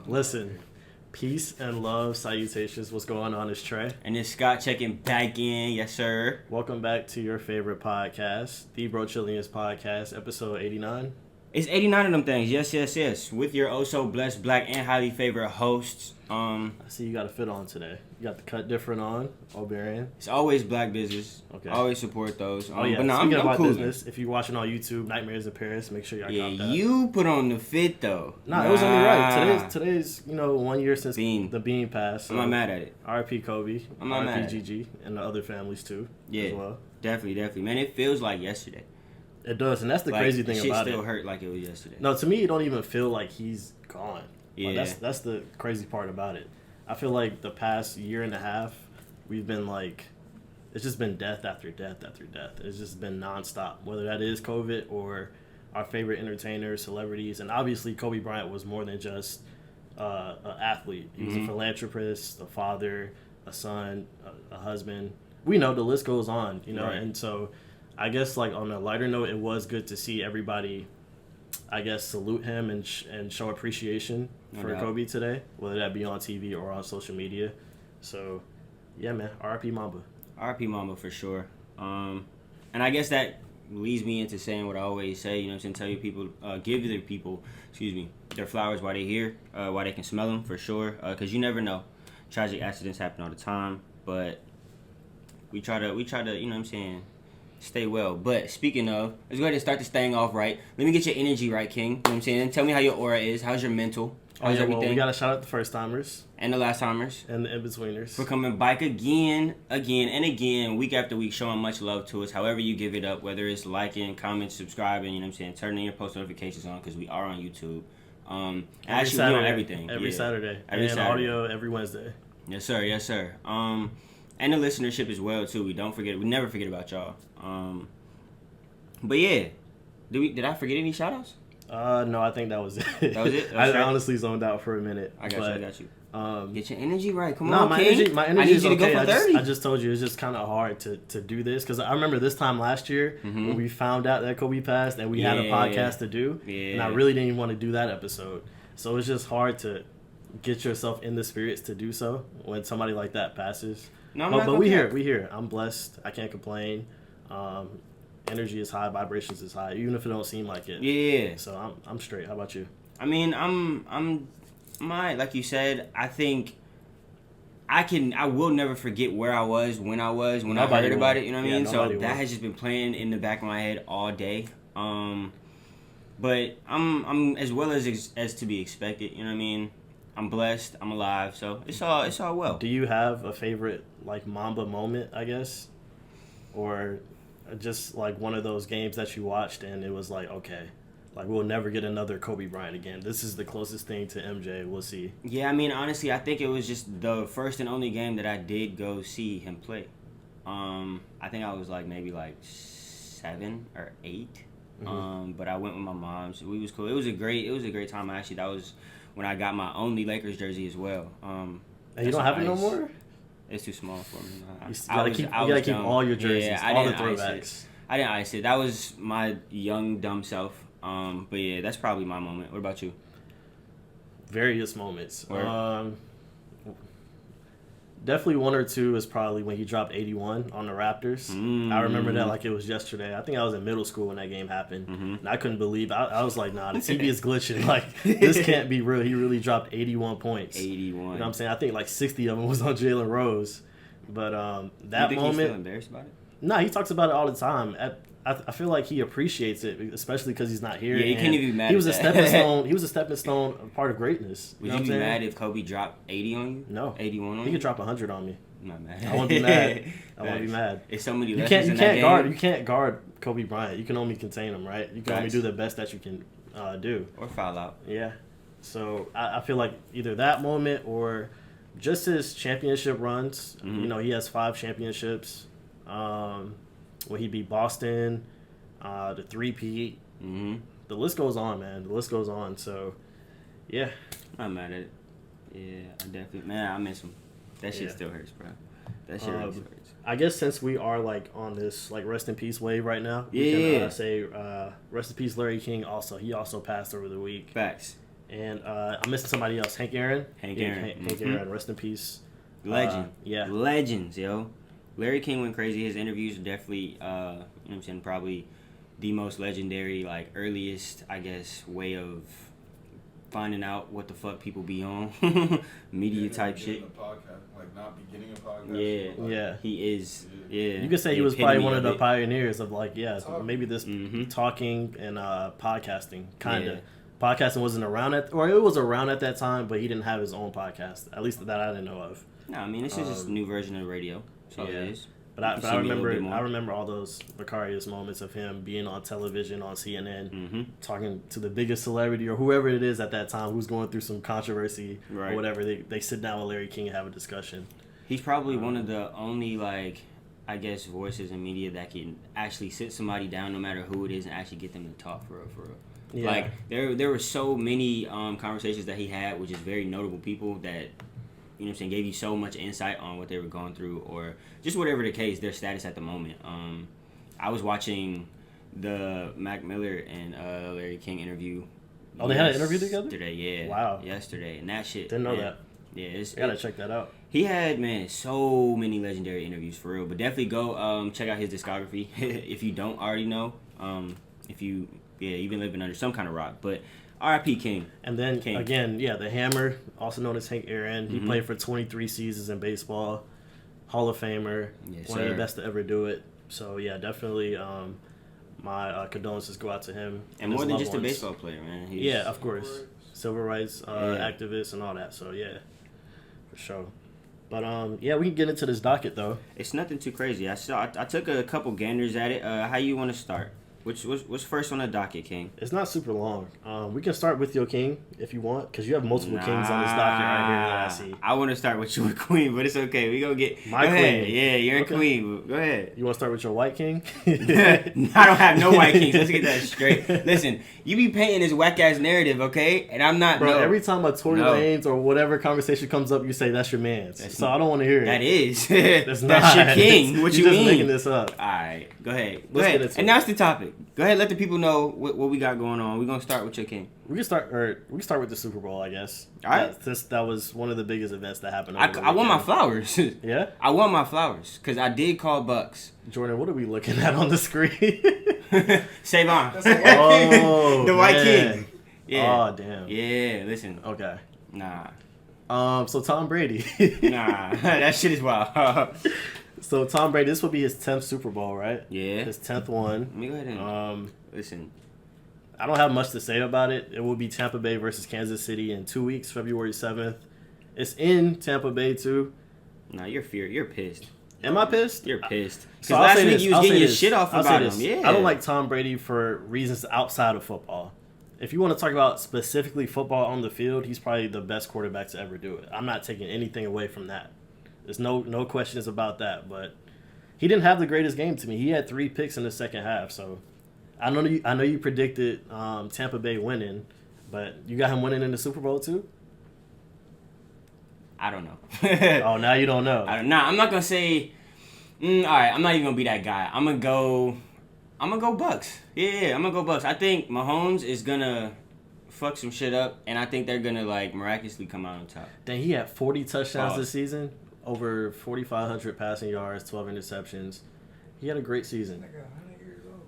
Listen, peace and love, salutations. What's going on? It's Trey. And it's Scott checking back in. Yes, sir. Welcome back to your favorite podcast, the Brochillians podcast, episode 89. It's 89 of them things. Yes. With your blessed, black, and highly favorite hosts. I see you got a fit on today. You got the cut different on, O'Brien. It's always black business. Okay. Always support those. Oh, yeah. But no, Speaking I'm about cool. business, if you're watching on YouTube, Nightmares in Paris, make sure y'all cop that. You put on the fit, though. Nah, it was only right. Today's 1 year since the Bean passed. So I'm not mad at it. R.I.P. Kobe. I'm not mad R.I.P. Gigi, and the other families, too. Yeah, as well. Definitely. Man, it feels like yesterday. It does, and that's the crazy thing about it. Shit still hurt like it was yesterday. No, to me, it don't even feel like he's gone. Yeah. Like, that's the crazy part about it. I feel like the past year and a half, we've been like, it's just been death after death after death. It's just been nonstop, whether that is COVID or our favorite entertainers, celebrities. And obviously, Kobe Bryant was more than just an athlete. He was a philanthropist, a father, a son, a husband. We know the list goes on, Right. And so I guess like on a lighter note, it was good to see everybody, I guess, salute him and show appreciation for Kobe today, whether that be on TV or on social media. So, yeah, man, R.I.P. Mamba. R.I.P. Mamba for sure. And I guess that leads me into saying what I always say, you know what I'm saying, tell your people, give the people, their flowers while they're here, while they can smell them for sure, because you never know. Tragic accidents happen all the time, but we try to, you know what I'm saying, stay well. But speaking of, let's go ahead and start this thing off right. Let me get your energy right, King. You know what I'm saying? Tell me how your aura is. How's your mental? How's everything? Well, we got to shout out the first timers. And the last timers. And the in-betweeners. For coming back again, week after week, showing much love to us. However you give it up, whether it's liking, commenting, subscribing, you know what I'm saying, turning your post notifications on because we are on YouTube. Actually, we're on everything. Every Saturday. Every and Saturday. Audio every Wednesday. Yes, sir. And the listenership as well, too. We never forget about y'all. But yeah, did I forget any shout-outs? No, I think that was it. That was it? I honestly zoned out for a minute. I got you. Get your energy right. Come on, my energy I need you okay. to go for 30. I just told you it's just kind of hard to do this because I remember this time last year when we found out that Kobe passed and we had a podcast to do, and I really didn't even want to do that episode. So it's just hard to get yourself in the spirits to do so when somebody like that passes. No, but we here. I'm blessed. I can't complain. Energy is high, vibrations is high, even if it don't seem like it. Yeah. So I'm straight. How about you? I mean, I'm like you said, I think I will never forget where I was when I heard about it, you know what I mean? So that has just been playing in the back of my head all day. But I'm as well as to be expected, you know what I mean? I'm blessed, I'm alive, so it's all well. Do you have a favorite like Mamba moment, I guess? Or just like one of those games that you watched and it was like, okay, like we'll never get another Kobe Bryant again. This is the closest thing to MJ we'll see. Yeah, I mean, honestly, I think it was just the first and only game that I did go see him play. I think I was like maybe like 7 or 8. But I went with my mom, so we was cool. It was a great time. Actually, that was when I got my only Lakers jersey as well. And you don't have it no more? It's too small for me. You gotta keep all your jerseys, all the throwbacks. I didn't ice it. That was my young, dumb self. But yeah, that's probably my moment. What about you? Various moments. Definitely one or two is probably when he dropped 81 on the Raptors. I remember that like it was yesterday. I think I was in middle school when that game happened. And I couldn't believe it. I was like, nah, the TV is glitching. Like, this can't be real. He really dropped 81 points. 81. You know what I'm saying? I think like 60 of them was on Jalen Rose. But that you think moment... he's still embarrassed about it? No, he talks about it all the time. I feel like he appreciates it, especially because he's not here. Yeah, you can't even be mad. He was a stepping stone. He was a stepping stone, a part of greatness. Would you be mad if Kobe dropped 80 on you? No, 81 on you. He could drop 100 on me. I'm not mad. I won't be mad. I won't be mad. It's so many You lessons in that can't game. guard. You can't guard Kobe Bryant. You can only contain him, right? You can only do the best that you can do. Or foul out. Yeah. So I feel like either that moment or just his championship runs. You know, he has 5 championships. When he beat Boston, the 3-peat. The list goes on, man. The list goes on. So, yeah. I'm mad at it. Yeah, I definitely. Man, I miss him. That shit still hurts, bro. That shit really hurts. I guess since we are like on this like rest in peace wave right now, we can say rest in peace Larry King. Also, he also passed over the week. Facts. And I'm missing somebody else. Hank Aaron. Hank Aaron. Hank Aaron. Rest in peace. Legend. Yeah. Legends, yo. Larry King went crazy. His interviews are definitely, you know what I'm saying, probably the most legendary, like, earliest, I guess, way of finding out what the fuck people be on. Media type shit. Like, not beginning a podcast. Yeah. Like, yeah. He is. Yeah. You could say he was probably one of the it. pioneers of, like, maybe this talking and podcasting, kind of. Yeah. Podcasting wasn't around it was around at that time, but he didn't have his own podcast. At least that I didn't know of. No, I mean, this is just a new version of radio. That's all it is. But I remember all those vicarious moments of him being on television on CNN, talking to the biggest celebrity or whoever it is at that time who's going through some controversy or whatever. They sit down with Larry King and have a discussion. He's probably one of the only, like, I guess, voices in media that can actually sit somebody down, no matter who it is, and actually get them to talk for real. Yeah. Like, there were so many conversations that he had with just very notable people that, you know what I'm saying, gave you so much insight on what they were going through or just whatever the case, their status at the moment. I was watching the Mac Miller and Larry King interview. Oh, they had an interview together? Yesterday, yeah. Wow. Yesterday. And that shit. Didn't know that. Yeah. I gotta check that out. He had, so many legendary interviews for real. But definitely go check out his discography if you don't already know. You've been living under some kind of rock. But R.I.P. King. And then, again, the Hammer, also known as Hank Aaron. He played for 23 seasons in baseball. Hall of Famer. Yes, one of the best to ever do it. So, yeah, definitely my condolences go out to him. And more than just a baseball player, man. Yeah, of course. Civil rights activist and all that. So, yeah, for sure. But, we can get into this docket, though. It's nothing too crazy. I took a couple ganders at it. How you want to start? What's first on the docket, King? It's not super long. We can start with your king if you want, because you have multiple kings on this docket right here that I see. I want to start with your queen, but it's okay. We gonna get my queen. Ahead. Yeah, you're a queen. Go ahead. You want to start with your white king? I don't have no white kings. Let's get that straight. Listen, you be painting this whack ass narrative, okay? And I'm not. Bro, every time a Tory Lanez or whatever conversation comes up, you say that's your man's. I don't want to hear it. That is. That's your king. What you mean? Just making this up. All right, go ahead. Announce the topic. Go ahead, let the people know what we got going on. We're gonna start with your king. We can start with the Super Bowl, I guess. All right. That was one of the biggest events that happened. I want my flowers. Yeah? I want my flowers because I did call Bucks. Jordan, what are we looking at on the screen? Save on. The White King. Yeah. Oh, damn. Yeah, listen. Okay. Nah. So Tom Brady. Nah, that shit is wild. So Tom Brady, this will be his 10th Super Bowl, right? Yeah. His 10th one. Let me go ahead and listen. I don't have much to say about it. It will be Tampa Bay versus Kansas City in 2 weeks, February 7th. It's in Tampa Bay too. Nah, you're pissed. Am I pissed? You're pissed. Because So last week you was getting your shit off about him. Yeah. I don't like Tom Brady for reasons outside of football. If you want to talk about specifically football on the field, he's probably the best quarterback to ever do it. I'm not taking anything away from that. There's no questions about that. But he didn't have the greatest game to me. He had 3 picks in the second half. So I know you predicted Tampa Bay winning, but you got him winning in the Super Bowl too? I don't know. Oh, now you don't know. I'm not gonna say. All right, I'm not even gonna be that guy. I'm gonna go Bucks. Yeah, I'm gonna go Bucks. I think Mahomes is gonna fuck some shit up, and I think they're gonna like miraculously come out on top. Dang, he had 40 touchdowns this season, over 4,500 passing yards, 12 interceptions. He had a great season.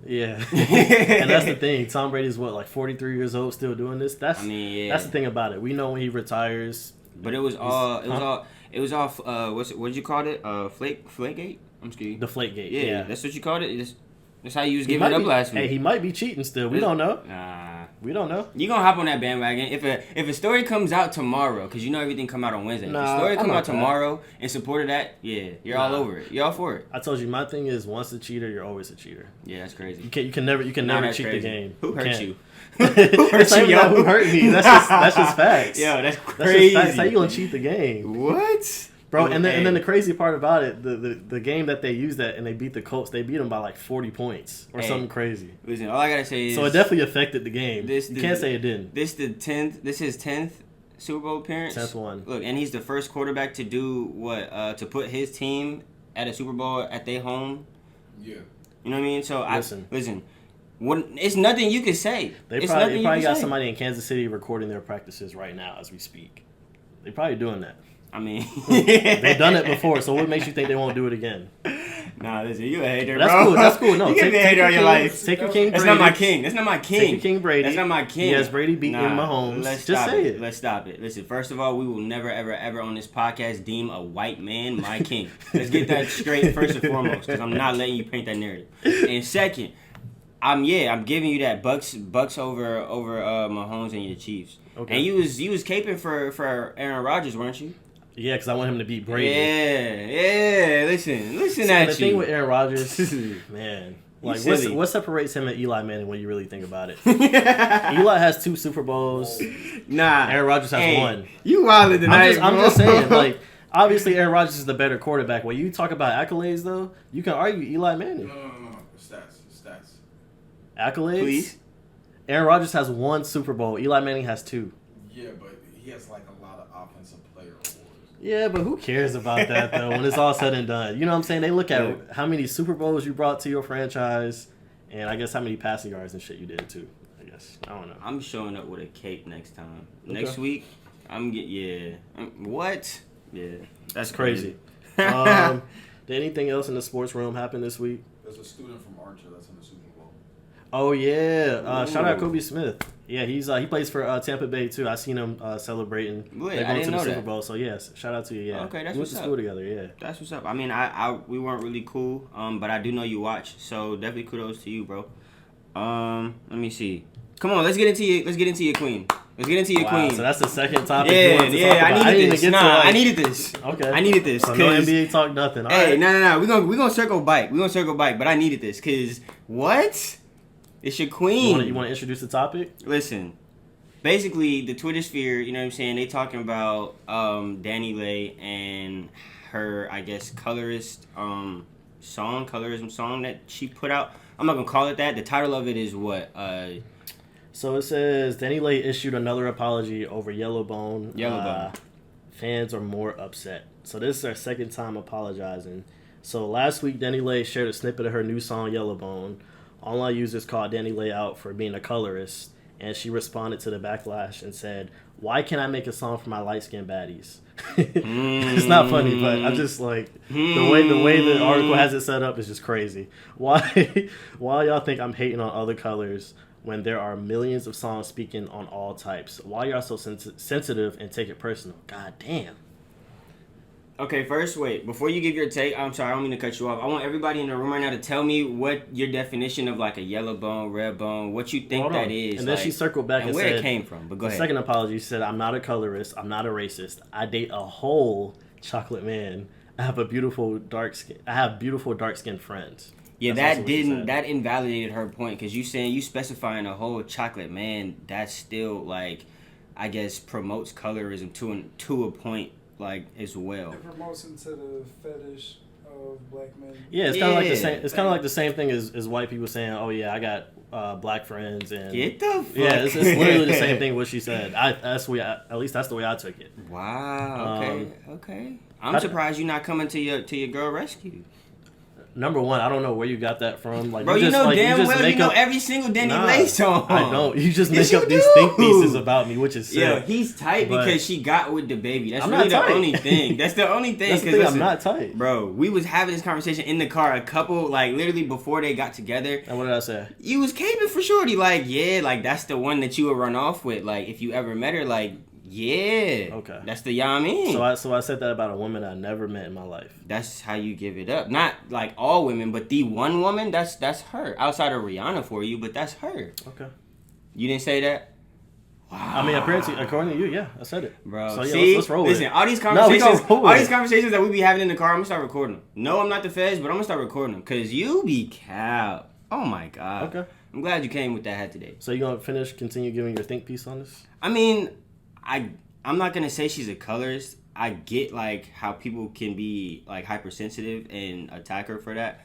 Yeah, and that's the thing. Tom Brady's 43 years old, still doing this. That's the thing about it. We know when he retires. But it was all what you called it? Flakegate? I'm scared. The Flakegate. Yeah, that's what you called it. That's how you was giving it up last week. Hey, he might be cheating still. We don't know. Nah, we don't know. You gonna hop on that bandwagon if a story comes out tomorrow? Because you know everything come out on Wednesday. If a story come out tomorrow in support of that, you're all over it. You're all for it. I told you, my thing is once a cheater, you're always a cheater. Yeah, that's crazy. You can never cheat the game. Who hurt you? Who hurt me? That's just facts. Yo, that's crazy. That's how you gonna cheat the game? What? Bro, and then the crazy part about it, the game that they used that and they beat the Colts, they beat them by 40 points or something crazy. Listen, all I gotta say is so it definitely affected the game. You can't say it didn't. This is his 10th Super Bowl appearance. 10th one. Look, and he's the first quarterback to do what? To put his team at a Super Bowl at their home. Yeah. You know what I mean? So listen. It's nothing you can say. They probably got somebody in Kansas City recording their practices right now as we speak. They probably doing that. I mean, they've done it before, so what makes you think they won't do it again? Nah, listen, you a hater, that's bro. Cool. That's cool. No, you can be a hater on your life. Take your king. That's not my king. That's not my king. Take your King Brady. That's not my king. Yes, Brady beating Mahomes. Just say it. Let's stop it. Listen, first of all, we will never, ever, ever on this podcast deem a white man my king. Let's get that straight first and foremost, because I'm not letting you paint that narrative. And second, I'm giving you that Bucks over Mahomes and your Chiefs. Okay. And you was caping for Aaron Rodgers, weren't you? Yeah, because I want him to beat Brady. Yeah. Listen at you. The thing with Aaron Rodgers, man, like what separates him and Eli Manning when you really think about it? Eli has 2 Super Bowls. Nah, Aaron Rodgers has 1. You wildin' tonight. I'm just saying, like, obviously Aaron Rodgers is the better quarterback. When you talk about accolades, though, you can argue Eli Manning. No. Stats. Accolades? Please. Aaron Rodgers has 1 Super Bowl. Eli Manning has 2. Yeah, but he has like a lot of offensive player awards. Yeah, but who cares about that, though, when it's all said and done? You know what I'm saying? They look at how many Super Bowls you brought to your franchise, and I guess how many passing yards and shit you did, too. I guess. I don't know. I'm showing up with a cape next time. Okay. Next week, what? Yeah. That's crazy. Did anything else in the sports realm happen this week? There's a student from Archer that's in the Super Bowl. Oh, yeah. Shout out Kobe Smith. Yeah, he plays for Tampa Bay too. I seen him celebrating. Wait, They're going to the Super that. Bowl, so yes, shout out to you. Yeah, okay, that's we went what's to up. school together. Yeah, that's what's up. I mean, we weren't really cool, but I do know you watch, so definitely kudos to you, bro. Let me see. Come on, let's get into your queen. Let's get into your queen. So that's the second topic. I needed this. Okay, I needed this. So no NBA talk, nothing. All hey, right. no. We're gonna circle back. But I needed this because what? It's your queen. You want to introduce the topic? Listen, basically the Twitter sphere. You know what I'm saying? They talking about Danny Lay and her, I guess, colorism song that she put out. I'm not gonna call it that. The title of it is what? So it says Danny Lay issued another apology over Yellowbone. Fans are more upset. So this is her second time apologizing. So last week, Danny Lay shared a snippet of her new song, Yellowbone. Online users called Danny Lay out for being a colorist, and she responded to the backlash and said, "Why can't I make a song for my light-skinned baddies?" It's not funny, but I'm just like, the way the article has it set up is just crazy. Why y'all think I'm hating on other colors when there are millions of songs speaking on all types? Why y'all so sensitive and take it personal? God damn. Okay, first, wait. Before you give your take, I'm sorry, I don't mean to cut you off. I want everybody in the room right now to tell me what your definition of like a yellow bone, red bone, what you think that is. And then she circled back and where said, it came from. But go ahead. Second apology, she said, "I'm not a colorist. I'm not a racist. I date a whole chocolate man. I have beautiful dark skinned friends." Yeah, that invalidated her point because you specifying a whole chocolate man. That still like, I guess promotes colorism to a point. Like as well. It promotes into the fetish of black men. Yeah, it's kind of like the same. It's kind of like the same thing as white people saying, "Oh yeah, I got black friends." And get the fuck. Yeah, it's literally the same thing. What she said. At least that's the way I took it. Wow. Okay. I'm surprised you're not coming to your girl rescue. Number one, I don't know where you got that from. Like, bro, you know damn well you know every single Danny Lay song. I don't. You just make up these think pieces about me, which is sick. Yeah, he's tight because she got with the baby. That's I'm really the only thing. That's the only thing. That's the thing. I'm not tight, bro. We was having this conversation in the car. A couple like literally before they got together. And what did I say? You was caping for shorty. Like like that's the one that you would run off with. Like if you ever met her, like. Yeah. Okay. That's the I mean. So I said that about a woman I never met in my life. That's how you give it up. Not like all women, but the one woman, that's her. Outside of Rihanna for you, but that's her. Okay. You didn't say that? Wow. I mean, apparently, according to you, yeah, I said it. Bro, so, yeah, see? let's roll Listen, with it. all these conversations that we be having in the car, I'm gonna start recording them. No, I'm not the feds, but I'm gonna start recording them because you be cow. Oh my god. Okay. I'm glad you came with that hat today. So you gonna continue giving your think piece on this? I mean, I'm not gonna say she's a colorist. I get like how people can be like hypersensitive and attack her for that,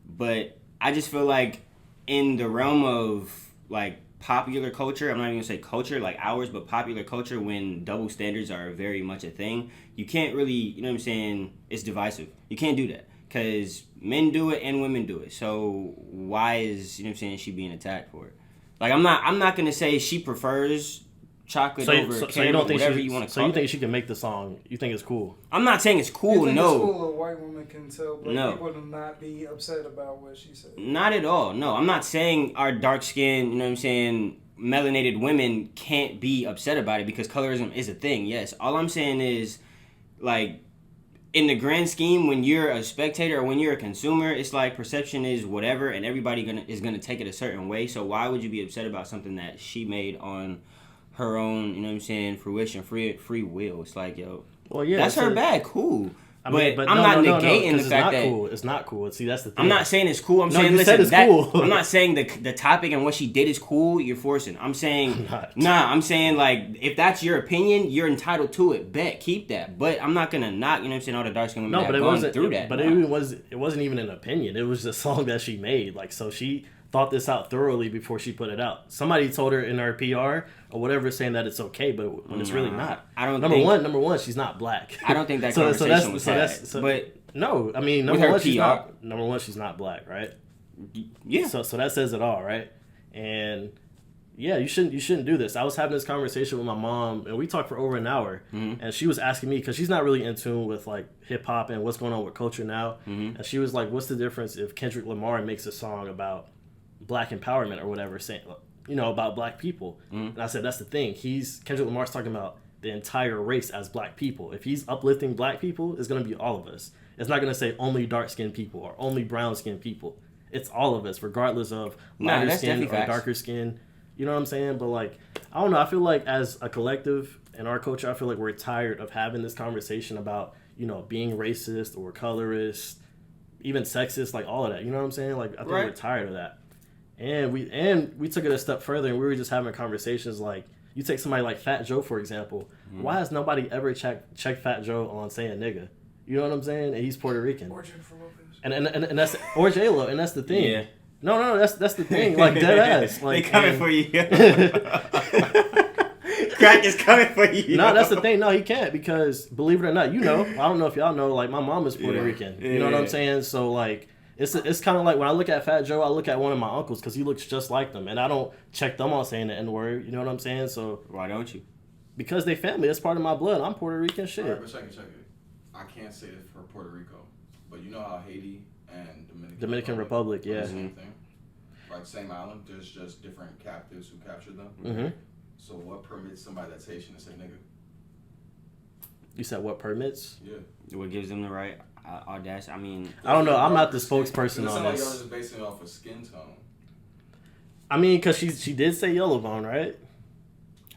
but I just feel like in the realm of like popular culture, I'm not even gonna say culture like ours, but popular culture, when double standards are very much a thing, you can't really, you know what I'm saying? It's divisive. You can't do that because men do it and women do it. So why is, you know what I'm saying, she being attacked for it? Like, I'm not gonna say she prefers chocolate over caramel, whatever you want to call it. So you think she can make the song? You think it's cool? I'm not saying it's You cool. think No, it's cool a white woman can tell black people to not be upset about what she said? not at all. No, I'm not saying our dark skinned, you know what I'm saying, melanated women can't be upset about it because colorism is a thing. Yes, all I'm saying is, like, in the grand scheme, when you're a spectator or when you're a consumer, it's like perception is whatever, and everybody is gonna take it a certain way. So why would you be upset about something that she made on her own, you know what I'm saying, fruition, free will? It's like, yo, well, yeah, that's her bag, cool. I mean, but I'm not negating the fact that cool. It's not cool. See, that's the thing. I'm not saying it's cool. I'm saying, you listen, said it's cool. I'm not saying the topic and what she did is cool. You're forcing. I'm saying, I'm saying, like, if that's your opinion, you're entitled to it. Bet, keep that. But I'm not gonna knock, you know what I'm saying, all the dark skinned women that have gone through that. But it wasn't even an opinion. It was the song that she made. Like, so she thought this out thoroughly before she put it out. Somebody told her in her PR or whatever, saying that it's okay, but when it's really not. I don't. Number one, she's not black. I don't think that conversation was had. But no, I mean, number one, she's not black, right? Yeah. So that says it all, right? And yeah, you shouldn't do this. I was having this conversation with my mom, and we talked for over an hour, and she was asking me, because she's not really in tune with, like, hip hop and what's going on with culture now, and she was like, "What's the difference if Kendrick Lamar makes a song about black empowerment or whatever, saying, you know, about black people?" And I said, that's the thing. Kendrick Lamar's talking about the entire race as black people. If he's uplifting black people, it's going to be all of us. It's not going to say only dark-skinned people or only brown-skinned people. It's all of us, regardless of lighter skin or darker skin. You know what I'm saying? But, like, I don't know. I feel like as a collective in our culture, I feel like we're tired of having this conversation about, you know, being racist or colorist, even sexist, like all of that. You know what I'm saying? Like, I think we're tired of that. And we took it a step further, and we were just having conversations like, you take somebody like Fat Joe, for example. Why has nobody ever checked Fat Joe on saying nigga? You know what I'm saying? And he's Puerto Rican. Or Jennifer Lopez. And that's, or J-Lo, and that's the thing. Yeah. No, that's the thing. Like, dead ass. Like, they coming for you. Crack is coming for you. No, that's the thing. No, he can't, because believe it or not, you know, I don't know if y'all know, like, my mom is Puerto Rican. You know what I'm saying? So, like, it's kind of like when I look at Fat Joe, I look at one of my uncles because he looks just like them, and I don't check them on saying the N-word. You know what I'm saying? So why don't you? Because they family. It's part of my blood. I'm Puerto Rican. Shit. All right, but check it. I can't say it for Puerto Rico, but you know how Haiti and Dominican Republic yeah, the same thing. Like, same island, there's just different captives who captured them. Mm-hmm. So what permits somebody that's Haitian to say nigga? You said what permits? Yeah. What gives them the right audacity? I mean, I don't know. I'm not the spokesperson on like this. y'all just basing it off of skin tone. I mean, because she did say yellow bone, right?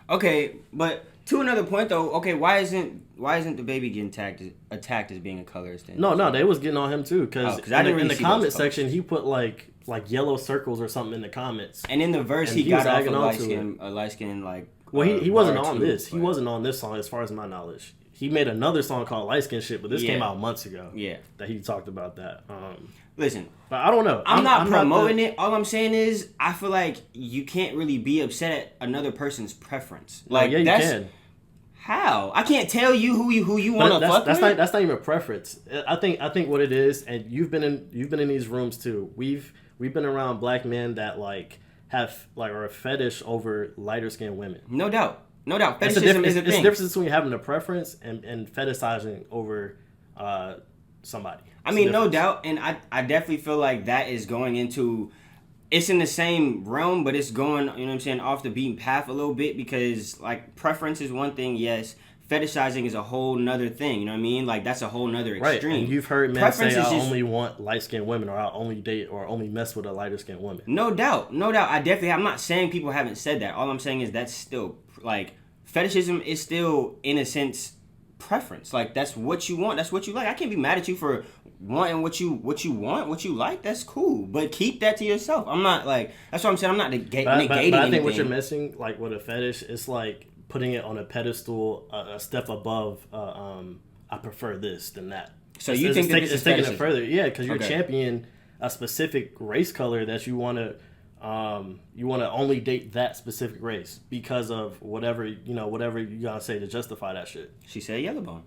Okay, but to another point though, okay, why isn't the baby getting attacked as being a colorist? Then? No, they was getting on him too, because in the comment section he put like yellow circles or something in the comments. And in the verse he got off a light skin like. Well, he wasn't on this. He wasn't on this song, as far as my knowledge. He made another song called Light Skin Shit, but this came out months ago. Yeah, that he talked about that. Listen, but I don't know. I'm not promoting it. All I'm saying is, I feel like you can't really be upset at another person's preference. Like, yeah, you can. How? I can't tell you who you want to fuck with. That's not even a preference. I think what it is, and you've been in these rooms too. We've been around black men that have are a fetish over lighter skinned women. No doubt. Fetishism is a thing. It's the difference between having a preference and fetishizing over somebody. I mean, no doubt, and I definitely feel like that is going into. It's in the same realm, but it's going, you know what I'm saying, off the beaten path a little bit, because, like, preference is one thing, yes. Fetishizing is a whole nother thing, you know what I mean? Like, that's a whole nother extreme. Right, and you've heard men say, I only want light-skinned women, or I'll only date or only mess with a lighter-skinned woman. No doubt. I definitely, I'm not saying people haven't said that. All I'm saying is that's still, like, fetishism is still, in a sense, preference. Like, that's what you want, that's what you like. I can't be mad at you for wanting what you want, what you like. That's cool, but keep that to yourself. I'm not like, that's what I'm saying. I'm not negating but I think anything. What you're missing, like with a fetish, it's like putting it on a pedestal, a step above. I prefer this than that. So you think that it's taking it further? Yeah, because you're championing a specific race color that you want to only date that specific race because of whatever you gotta say to justify that shit. She said yellow bone.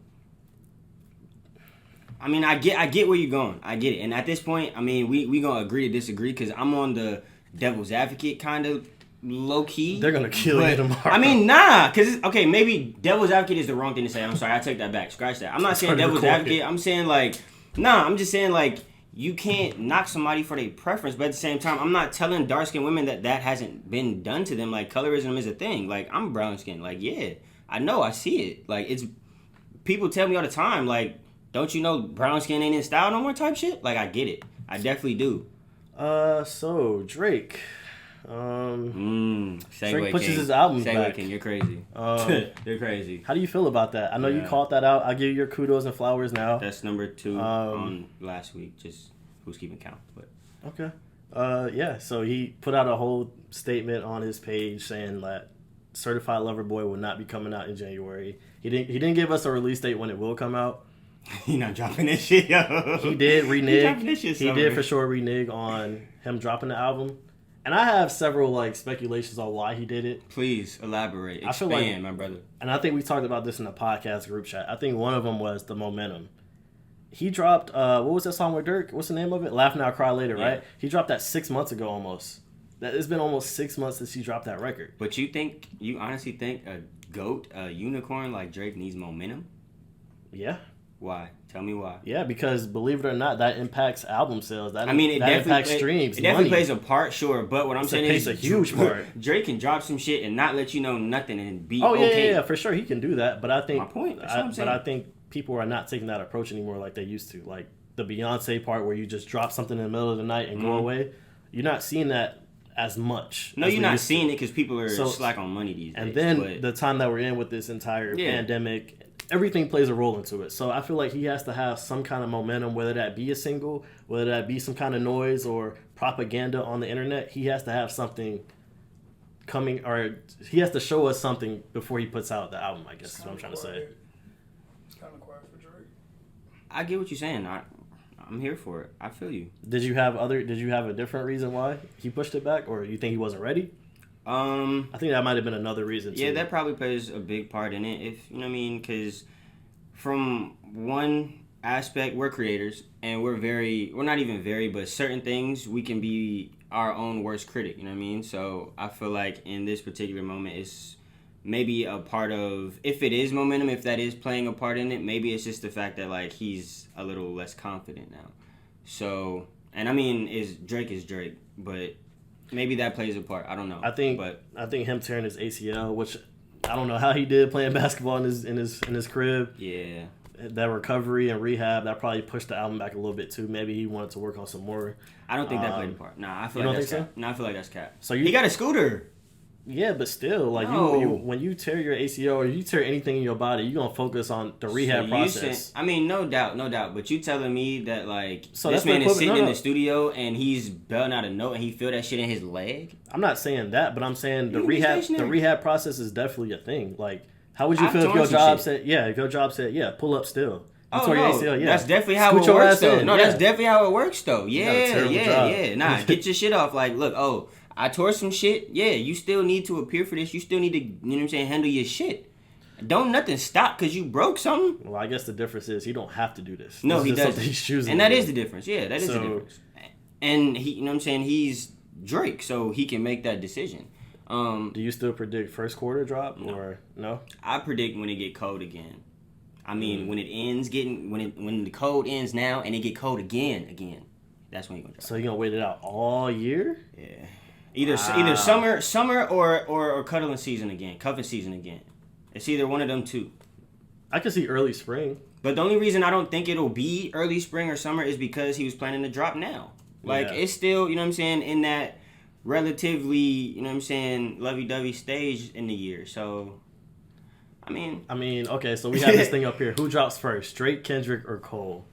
I mean, I get where you're going. I get it. And at this point, I mean, we gonna agree to disagree because I'm on the devil's advocate kind of low key. They're gonna kill you tomorrow. I mean, nah, because okay, maybe devil's advocate is the wrong thing to say. I'm sorry, I take that back. Scratch that. I'm not saying devil's advocate. I'm saying like, nah, I'm just saying like you can't knock somebody for their preference, but at the same time, I'm not telling dark skinned women that hasn't been done to them. Like colorism is a thing. Like I'm brown skinned. Like yeah, I know, I see it. Like it's people tell me all the time. Like don't you know brown skin ain't in style no more type shit. Like I get it. I definitely do. So Drake. Drake pushes his album back. King, you're crazy. You're crazy. How do you feel about that? I know you called that out. I'll give you your kudos and flowers now. That's number 2 on last week. Just who's keeping count, but okay. Yeah. So he put out a whole statement on his page saying that Certified Lover Boy will not be coming out in January. He didn't give us a release date when it will come out. He not dropping this shit, yo. He did renege. He did for sure renege on him dropping the album. And I have several like speculations on why he did it. Please elaborate. Expand, I feel like, my brother. And I think we talked about this in the podcast group chat. I think one of them was the momentum. He dropped what was that song with Dirk? What's the name of it? Laugh Now, Cry Later, yeah. Right? He dropped that 6 months ago almost. It's been almost 6 months since he dropped that record. But you honestly think a GOAT, a unicorn like Drake needs momentum? Yeah. Why? Tell me why. Yeah, because believe it or not, that impacts album sales. That definitely impacts streams. It definitely plays a part, sure. But what I'm saying is, a huge part. Drake can drop some shit and not let you know nothing and be okay. Yeah, for sure he can do that. But I think my point. That's what I'm saying. But I think people are not taking that approach anymore like they used to. Like the Beyonce part where you just drop something in the middle of the night and go away. You're not seeing that as much. No, you're not seeing it because people are slack on money these days. And then the time that we're in with this entire pandemic. Everything plays a role into it. So I feel like he has to have some kind of momentum, whether that be a single, whether that be some kind of noise or propaganda on the internet. He has to have something coming, or he has to show us something before he puts out the album, I guess is what I'm trying to say. It's kind of quiet for Drake. I get what you're saying. I'm here for it. I feel you. Did you have a different reason why he pushed it back, or you think he wasn't ready? I think that might have been another reason too. Yeah, that probably plays a big part in it. If you know what I mean, because from one aspect, we're creators, and we're not even very, but certain things we can be our own worst critic. You know what I mean? So I feel like in this particular moment, it's maybe a part of, if it is momentum, if that is playing a part in it, maybe it's just the fact that like he's a little less confident now. So, and I mean, Drake is Drake, but. Maybe that plays a part. I don't know. I think him tearing his ACL, which I don't know how he did playing basketball in his crib. Yeah. That recovery and rehab, that probably pushed the album back a little bit too. Maybe he wanted to work on some more. I don't think that played a part. Nah, I feel like that's cap. Nah, I feel like that's cap. So he got a scooter. Yeah, but still, like you when you tear your ACL or you tear anything in your body, you're gonna focus on the rehab process. I mean, no doubt. But you telling me that like this man is sitting in the studio and he's belting out a note and he feel that shit in his leg? I'm not saying that, but I'm saying the rehab process is definitely a thing. Like, how would you feel if your job said, pull up still? Your ACL, that's definitely how it works though. No, that's definitely how it works though. Yeah. Nah, get your shit off. Like, look, I tore some shit. Yeah, you still need to appear for this. You still need to, you know what I'm saying, handle your shit. Don't nothing stop because you broke something. Well, I guess the difference is he don't have to do this. No, he doesn't. He's choosing. And that is the difference. Yeah, that is the difference. And he, you know what I'm saying, he's Drake, so he can make that decision. Do you still predict first quarter drop or no? I predict when it get cold again. I mean, when the cold ends now and it get cold again, that's when he gonna drop. So you gonna wait it out all year? Yeah. Either summer or cuffing season again. It's either one of them two. I could see early spring. But the only reason I don't think it'll be early spring or summer is because he was planning to drop now. Like, it's still, you know what I'm saying, in that relatively, you know what I'm saying, lovey-dovey stage in the year. So, I mean, okay, so we have this thing up here. Who drops first, Drake, Kendrick, or Cole?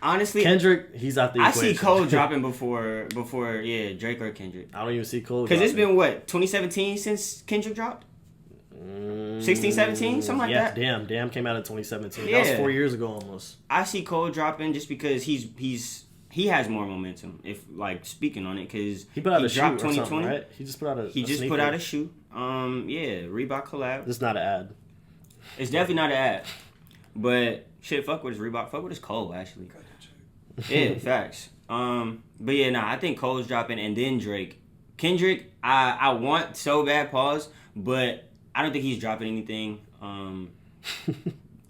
Honestly, Kendrick, he's out the equation. I see Cole dropping before Drake or Kendrick. I don't even see Cole because it's been, 2017 since Kendrick dropped? 16, 17, something like that? Damn came out in 2017. Yeah. That was 4 years ago almost. I see Cole dropping just because he has more momentum, if, like, speaking on it, because he put out a shoe or something, right? He just put out a shoe. Reebok collab. This is not an ad. It's definitely not an ad. But Shit, fuck with his Reebok. Fuck with his Cole, actually. Yeah, facts. But yeah, nah, I think Cole's dropping and then Drake. Kendrick, I want so bad, pause, but I don't think he's dropping anything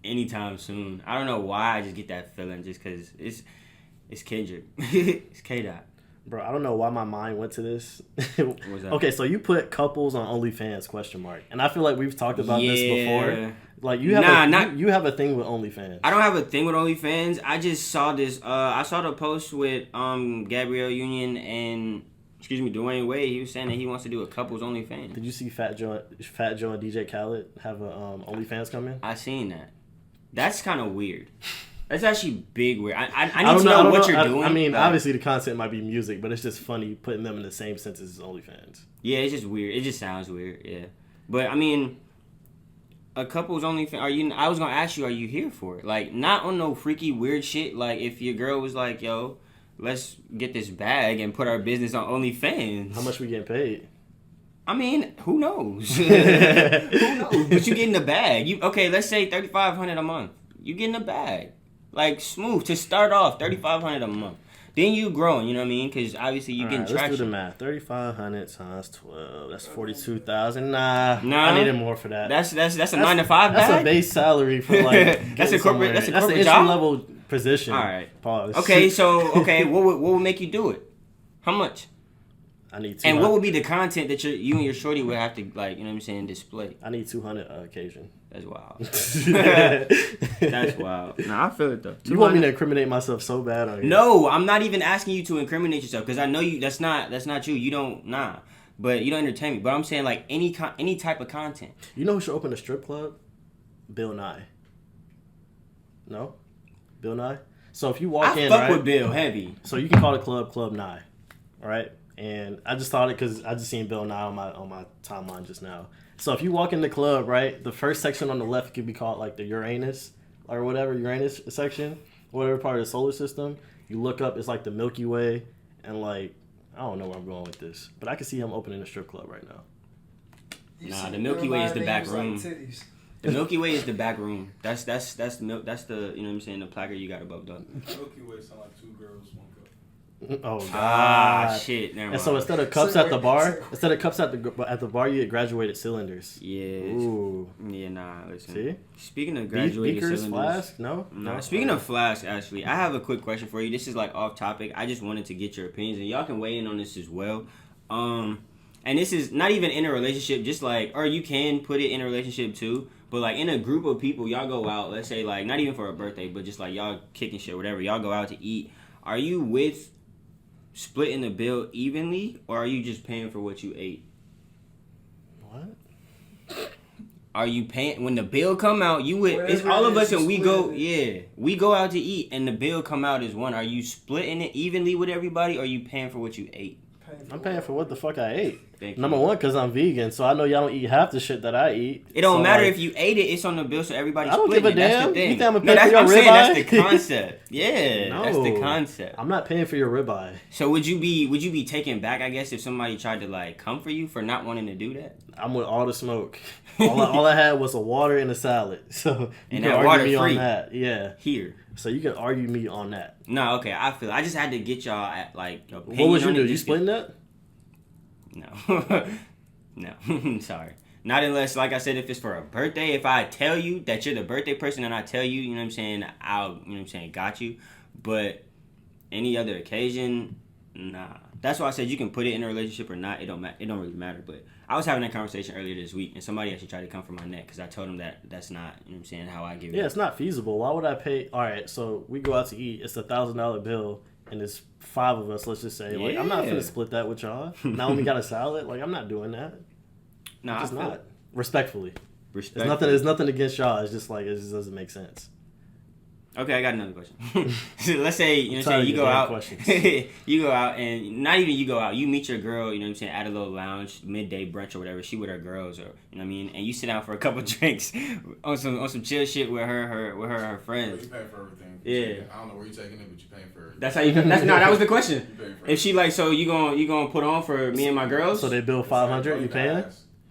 anytime soon. I don't know why, I just get that feeling just because it's Kendrick. It's K-Dot. Bro, I don't know why my mind went to this. What's that? Okay, so you put couples on OnlyFans ? And I feel like we've talked about this before. Like you have you have a thing with OnlyFans. I don't have a thing with OnlyFans. I just saw this. I saw the post with Gabrielle Union and Dwayne Wade. He was saying that he wants to do a couples OnlyFans. Did you see Fat Joe and DJ Khaled have a OnlyFans come in? I seen that. That's kind of weird. That's actually big weird. I need to know what you're doing. I mean, obviously the content might be music, but it's just funny putting them in the same sentence as OnlyFans. Yeah, it's just weird. It just sounds weird. Yeah, but I mean, a couple's OnlyFans. I was gonna ask you, are you here for it? Like, not on no freaky weird shit. Like, if your girl was like, "Yo, let's get this bag and put our business on OnlyFans." How much we getting paid? I mean, who knows? Who knows? But you getting the bag. Let's say $3,500 a month. You getting a bag. Like, smooth to start off, $3,500 a month. Then you growing, you know what I mean? Because obviously you getting traction. Let's do the math. 3,500 times 12. That's 42,000. Nah, I needed more for that. That's a 9 to 5 bag. That's a base salary for like. That's a corporate. That's the entry job? level position. All right. Pause. Okay, what would make you do it? How much? I need 200. And what would be the content that you and your shorty would have to, like, you know what I'm saying, display? I need 200 occasion. That's wild. That's wild. Nah, I feel it though. You want me to incriminate myself so bad on here? No, I'm not even asking you to incriminate yourself because I know you. That's not you. You don't but you don't entertain me. But I'm saying like any type of content. You know who should open a strip club? Bill Nye. No, Bill Nye. So if you walk in, fuck right, with Bill heavy. So you can call the club Nye, all right? And I just thought it because I just seen Bill Nye on my timeline just now. So if you walk in the club, right, the first section on the left could be called like the Uranus or whatever, Uranus section, whatever part of the solar system. You look up, it's like the Milky Way, and like I don't know where I'm going with this, but I can see him opening a strip club right now. Nah, the Milky Way is the back room. The Milky Way is the back room. That's the you know what I'm saying, the placard you got above the Milky Way sound like 2 girls, 1 cup. Oh god! Shit! Never mind. And so instead of cups at the bar, at the bar, you get graduated cylinders. Yeah. Ooh. Yeah. Nah. Listen. See. Speaking of graduated Beakers, cylinders, flask? No. Speaking of flask, actually, I have a quick question for you. This is like off topic. I just wanted to get your opinions, and y'all can weigh in on this as well. And this is not even in a relationship, just like, or you can put it in a relationship too. But like in a group of people, y'all go out. Let's say like not even for a birthday, but just like y'all kicking shit, whatever. Y'all go out to eat. Are you with splitting the bill evenly, or are you just paying for what you ate? What? Are you paying when the bill come out? It's all of us, and we go out to eat, and the bill come out as one. Are you splitting it evenly with everybody, or are you paying for what you ate? I'm paying for what the fuck I ate. Thank Number you. one, because I'm vegan, so I know y'all don't eat half the shit that I eat. It don't so matter like, if you ate it; it's on the bill, so everybody's I don't splitting give a it. damn. That's the thing. You think I'm gonna No, pay that's for what I'm your saying. That's ribeye? the concept. Yeah, No, that's the concept. I'm not paying for your ribeye. So would you be taken back? I guess if somebody tried to like come for you for not wanting to do that. I'm with all the smoke. all I had was a water and a salad. So you And can that argue water me free. on that. Yeah. Here. So you can argue me on that. No, okay. I had to get y'all at like. What would you do? You splitting that? No. No. Sorry. Not unless, like I said, if it's for a birthday. If I tell you that you're the birthday person and I tell you, you know what I'm saying, got you. But any other occasion, nah. That's why I said you can put it in a relationship or not. It don't really matter. But I was having that conversation earlier this week, and somebody actually tried to come for my neck because I told them that's not, you know what I'm saying, how I give it. Yeah, it's not feasible. Why would I pay? All right, so we go out to eat. It's $1,000 bill, and it's 5 of us. Let's just say, like, I'm not gonna split that with y'all. Now when we got a salad, like, I'm not doing that. No, I'm just not. Respectfully. Respect. There's nothing against y'all. It's just like it just doesn't make sense. Okay, I got another question. So let's say, you know what I'm saying, you go out and not even you go out, you meet your girl, you know what I'm saying, at a little lounge, midday brunch or whatever, she with her girls, or you know what I mean, and you sit down for a couple drinks on some chill shit with her friends. You pay for everything. Yeah. I don't know where you're taking it, but you paying for everything. That's how you. That was the question. You paying for If she like, so you gonna put on for me and my girls? So they bill $500, you paying?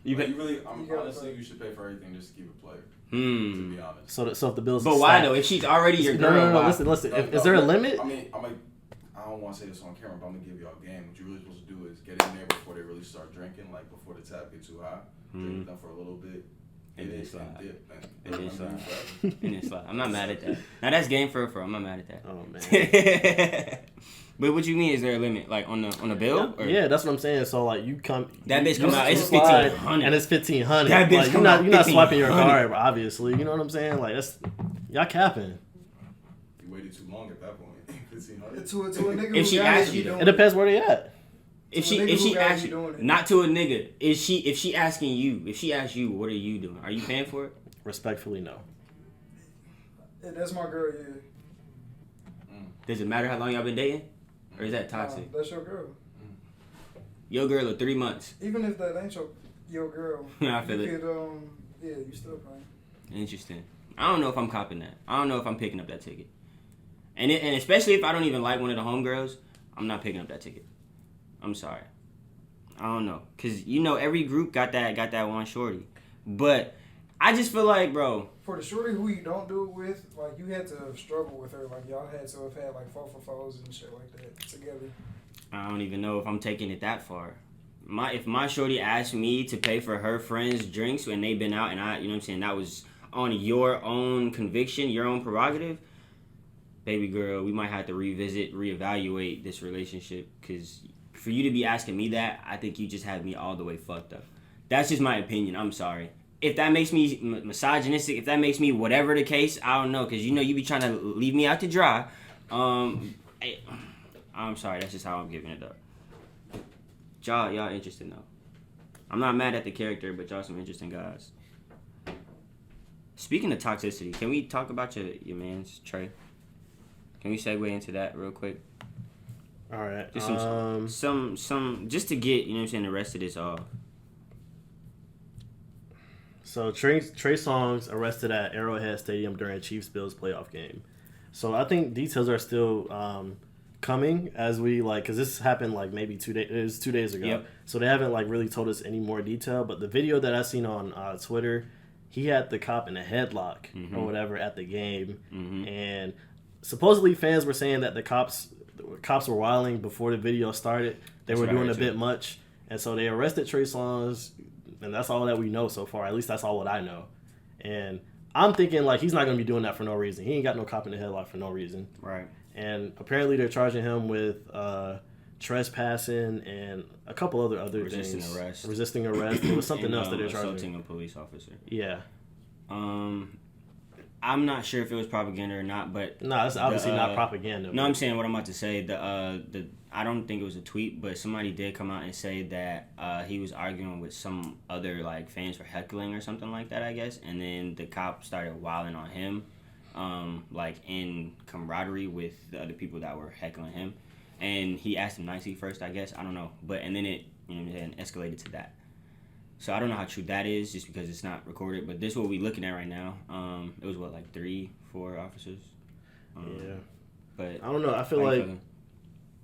Honestly, you should pay for everything just to keep it player. To be honest. So if the bills. But why though? If she's already your girl, no. Listen. Is there a limit? I don't want to say this on camera, but I'm gonna give y'all a game. What you're really supposed to do is get in there before they really start drinking, like before the tab get too high. Drink with them for a little bit. And then slide. And then slide. I'm not mad at that. Now that's game for. I'm not mad at that. Oh man. But what you mean? Is there a limit, like on the bill? Yeah, that's what I'm saying. So like you come, that bitch come out. It's $1,500, and it's $1,500. That bitch like, come out. You're not swiping your card, obviously. You know what I'm saying? Like that's y'all capping. You waited too long at that point. $1,500 to a nigga. If she asks you, it depends where they at. If she asks you, not to a nigga, if she asking you, if she asks you, what are you doing? Are you paying for it? Respectfully, no. Yeah, that's my girl. Yeah. Does it matter how long y'all been dating? Or is that toxic? That's your girl. Your girl of 3 months. Even if that ain't your girl, I feel it. You still paying. Interesting. I don't know if I'm copping that. I don't know if I'm picking up that ticket. And especially if I don't even like one of the homegirls, I'm not picking up that ticket. I'm sorry. I don't know. Because, every group got that one shorty. But I just feel like, bro. For the shorty who you don't do it with, like, you had to struggle with her. Like, y'all had to have had, like, 4 and shit like that together. I don't even know if I'm taking it that far. If my shorty asked me to pay for her friends' drinks when they've been out and that was on your own conviction, your own prerogative, baby girl, we might have to reevaluate this relationship, because for you to be asking me that, I think you just have me all the way fucked up. That's just my opinion. I'm sorry. If that makes me misogynistic, if that makes me whatever the case, I don't know, because you be trying to leave me out to dry. I'm sorry. That's just how I'm giving it up. Y'all interesting though. I'm not mad at the character, but y'all some interesting guys. Speaking of toxicity, can we talk about your man's Trey? Can we segue into that real quick? All right. Just some just to get the rest of this off. So Trey Songz arrested at Arrowhead Stadium during Chiefs-Bills playoff game. So I think details are still coming as we because this happened maybe 2 days. It was 2 days ago. Yep. So they haven't really told us any more detail. But the video that I seen on Twitter, he had the cop in a headlock or whatever at the game, and supposedly fans were saying that the cops were wilding before the video started. They were doing a bit much, and so they arrested Trey Songz. And that's all that we know so far. At least that's all what I know. And I'm thinking he's not going to be doing that for no reason. He ain't got no cop in the headlock for no reason. Right. And apparently they're charging him with trespassing and a couple other resisting things. Resisting arrest. There was something else that they're charging. Assaulting a police officer. Yeah. I'm not sure if it was propaganda or not, but no, it's obviously not propaganda. No, I'm saying what I'm about to say. I don't think it was a tweet, but somebody did come out and say that he was arguing with some other fans for heckling or something like that, I guess, and then the cop started wilding on him, in camaraderie with the other people that were heckling him, and he asked him nicely first, I guess, I don't know, and then it escalated to that. So I don't know how true that is, just because it's not recorded. But this is what we're looking at right now. It was 3-4 officers. Yeah. But I don't know. I feel I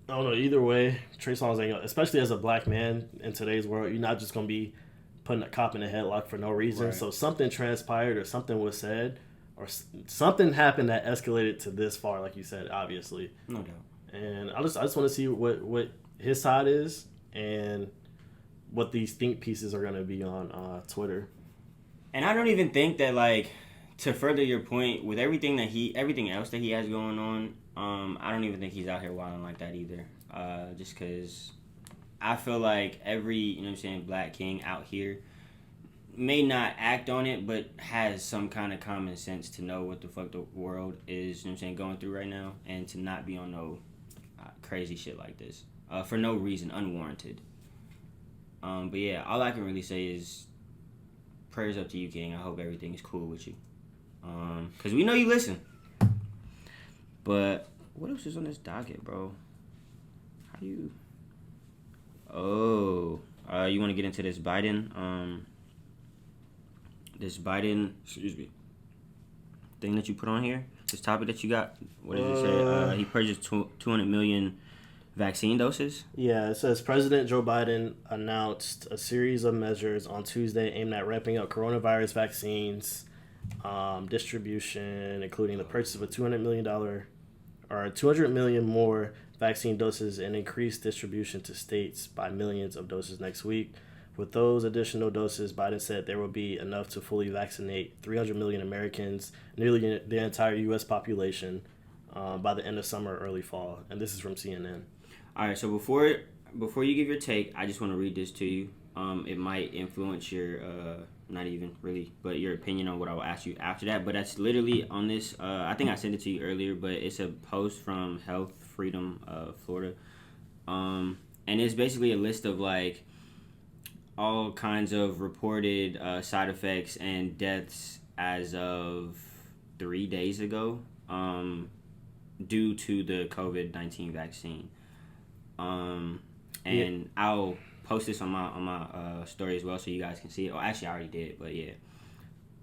don't know. Either way, Trey Songz ain't gonna, especially as a black man in today's world, you're not just gonna be putting a cop in a headlock for no reason. Right. So something transpired, or something was said, or something happened that escalated to this far, like you said. Obviously. No doubt. And I just want to see what his side is and what these think pieces are going to be on Twitter. And I don't even think that, to further your point, with everything else that he has going on, I don't even think he's out here wilding like that either. Just because I feel like every, black king out here may not act on it, but has some kind of common sense to know what the fuck the world is, going through right now, and to not be on no crazy shit like this for no reason, unwarranted. But yeah, all I can really say is prayers up to you, King. I hope everything is cool with you. Because we know you listen. But what else is on this docket, bro? How do you... Oh. You want to get into this Biden... excuse me, thing that you put on here? This topic that you got? What does it say? He purchased $200 million vaccine doses? Yeah, it says President Joe Biden announced a series of measures on Tuesday aimed at ramping up coronavirus vaccines distribution, including the purchase of a $200 million more vaccine doses and increased distribution to states by millions of doses next week. With those additional doses, Biden said there will be enough to fully vaccinate 300 million Americans, nearly the entire U.S. population, by the end of summer or early fall. And this is from CNN. All right, so before you give your take, I just want to read this to you. It might influence your, not even really, but your opinion on what I will ask you after that. But that's literally on this. I think I sent it to you earlier, but it's a post from Health Freedom Florida. And it's basically a list of like all kinds of reported side effects and deaths as of 3 days ago due to the COVID-19 vaccine. I'll post this on my story as well so you guys can see it. Oh, actually, I already did, but yeah.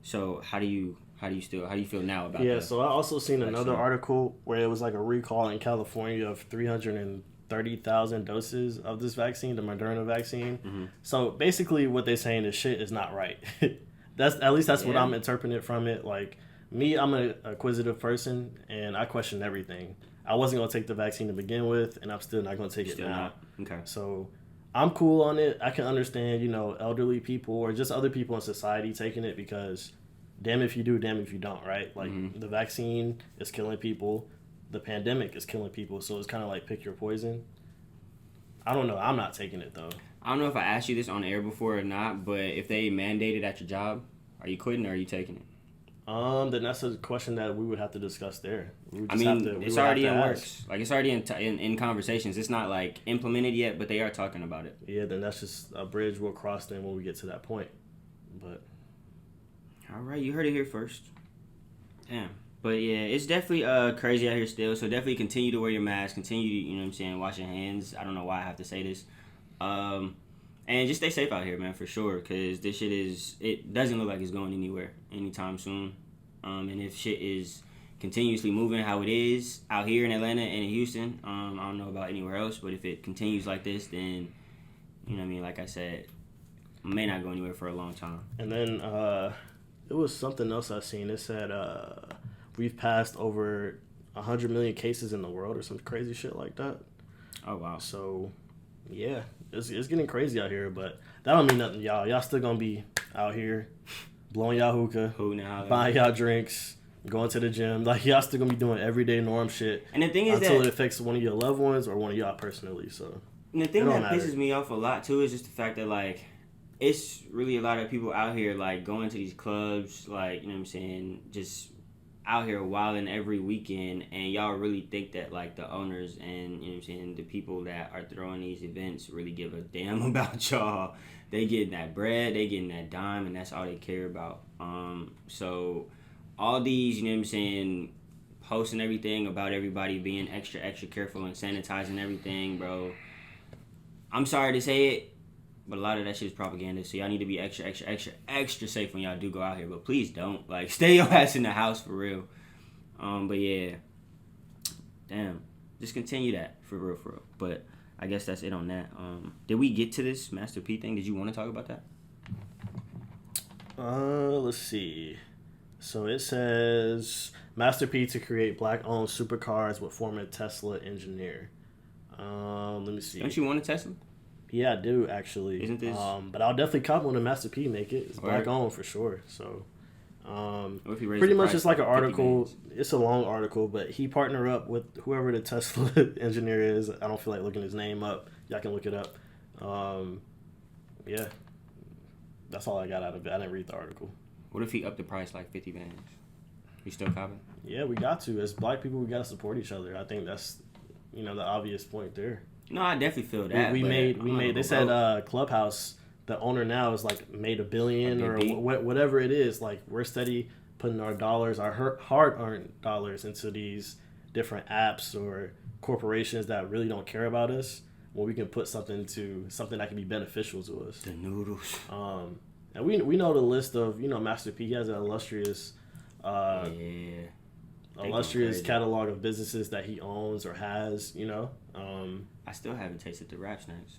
So how do you feel now about that? Yeah, so I also seen another article where it was like a recall in California of 330,000 doses of this vaccine, the Moderna vaccine. Mm-hmm. So basically what they're saying is shit is not right. That's what I'm interpreting from it. Like me, I'm an acquisitive person and I question everything. I wasn't going to take the vaccine to begin with, and I'm still not going to take it now. Okay. So I'm cool on it. I can understand, elderly people or just other people in society taking it because damn if you do, damn if you don't, right? Like the vaccine is killing people. The pandemic is killing people. So it's kind of like pick your poison. I don't know. I'm not taking it, though. I don't know if I asked you this on air before or not, but if they mandate it at your job, are you quitting or are you taking it? Then that's a question that we would have to discuss there. It's already in works. Like, it's already in conversations. It's not, like, implemented yet, but they are talking about it. Yeah, then that's just a bridge we'll cross then when we get to that point. But all right, you heard it here first. Damn. But, yeah, it's definitely crazy out here still, so definitely continue to wear your mask. Continue to, wash your hands. I don't know why I have to say this. And just stay safe out here, man, for sure, because this shit it doesn't look like it's going anywhere anytime soon. And if shit is continuously moving how it is out here in Atlanta and in Houston, I don't know about anywhere else, but if it continues like this, then, like I said, I may not go anywhere for a long time. And then it was something else I seen. It said we've passed over 100 million cases in the world or some crazy shit like that. Oh, wow. So, yeah, it's getting crazy out here, but that don't mean nothing, y'all. Y'all still gonna be out here blowing y'all hookah, buying y'all drinks, going to the gym. Like, y'all still gonna be doing everyday norm shit. And the thing is until it affects one of your loved ones or one of y'all personally. So, and the thing that pisses me off a lot too is just the fact that, like, it's really a lot of people out here, like, going to these clubs, like, just out here wilding every weekend, and y'all really think that, like, the owners and, the people that are throwing these events really give a damn about y'all. They getting that bread, they getting that dime, and that's all they care about. So all these, posting everything about everybody being extra, extra careful and sanitizing everything, bro. I'm sorry to say it, but a lot of that shit is propaganda. So y'all need to be extra, extra, extra, extra safe when y'all do go out here. But please don't. Like, stay your ass in the house for real. But yeah. Damn. Just continue that for real, for real. But I guess that's it on that. Did we get to this Master P thing? Did you want to talk about that? Let's see. So it says Master P to create black-owned supercars with former Tesla engineer. Let me see. Don't you want a Tesla? Yeah, I do actually. Isn't this? But I'll definitely cop when the Master P make it. It's black-owned for sure. So, pretty much it's like an article. It's a long article, but he partnered up with whoever the Tesla engineer is. I don't feel like looking his name up. Y'all can look it up. Yeah, that's all I got out of it. I didn't read the article. What if he upped the price like 50 bands? You still copping? Yeah, we got to. As black people, we got to support each other. I think that's, the obvious point there. No, I definitely feel that. We made. They said Clubhouse, the owner now is like made $1 billion or whatever it is. Like, we're steady putting our dollars, our hard-earned dollars, into these different apps or corporations that really don't care about us. When we can put something that can be beneficial to us. The noodles. And we know the list of Master P. He has an illustrious illustrious crazy. catalog of businesses that he owns or has. You know, I still haven't tasted the rap snacks.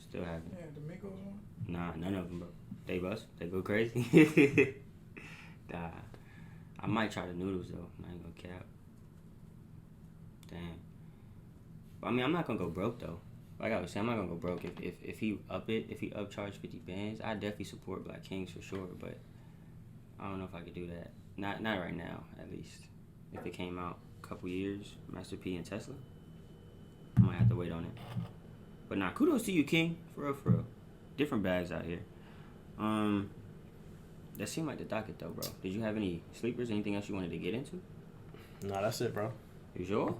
Still haven't. Yeah, the Migos one. Nah, none of them, bro. They bust. They go crazy. Nah. I might try the noodles though. I ain't gonna cap. Damn. But I mean, I'm not gonna go broke though. Like I was saying, I'm not gonna go broke. If he upcharge 50 bands, I definitely support Black Kings for sure. But I don't know if I could do that. Not right now, at least. If it came out a couple years, Master P and Tesla, I might have to wait on it. But nah, kudos to you, King. For real, for real. Different bags out here. That seemed like the docket though, bro. Did you have any sleepers? Anything else you wanted to get into? nah, that's it, bro. You sure?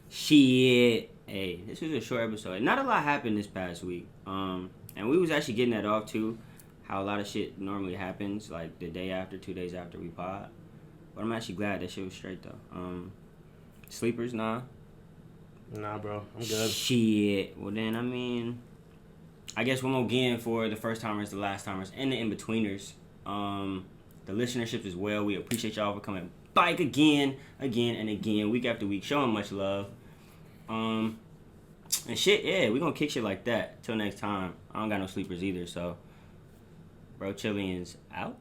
Shit. Hey, this was a short episode. Not a lot happened this past week. And we was actually getting that off too. How a lot of shit normally happens, like the day after, 2 days after we pod. But I'm actually glad that shit was straight though. Sleepers, nah. Nah, bro, I'm good. Shit. Well then, I mean, I guess one more again for the first timers, the last timers, and the in-betweeners. The listenership as well. We appreciate y'all for coming back again, and again, week after week, showing much love. And shit, yeah, we gonna kick shit like that. Till next time. I don't got no sleepers either, so Brochillians out.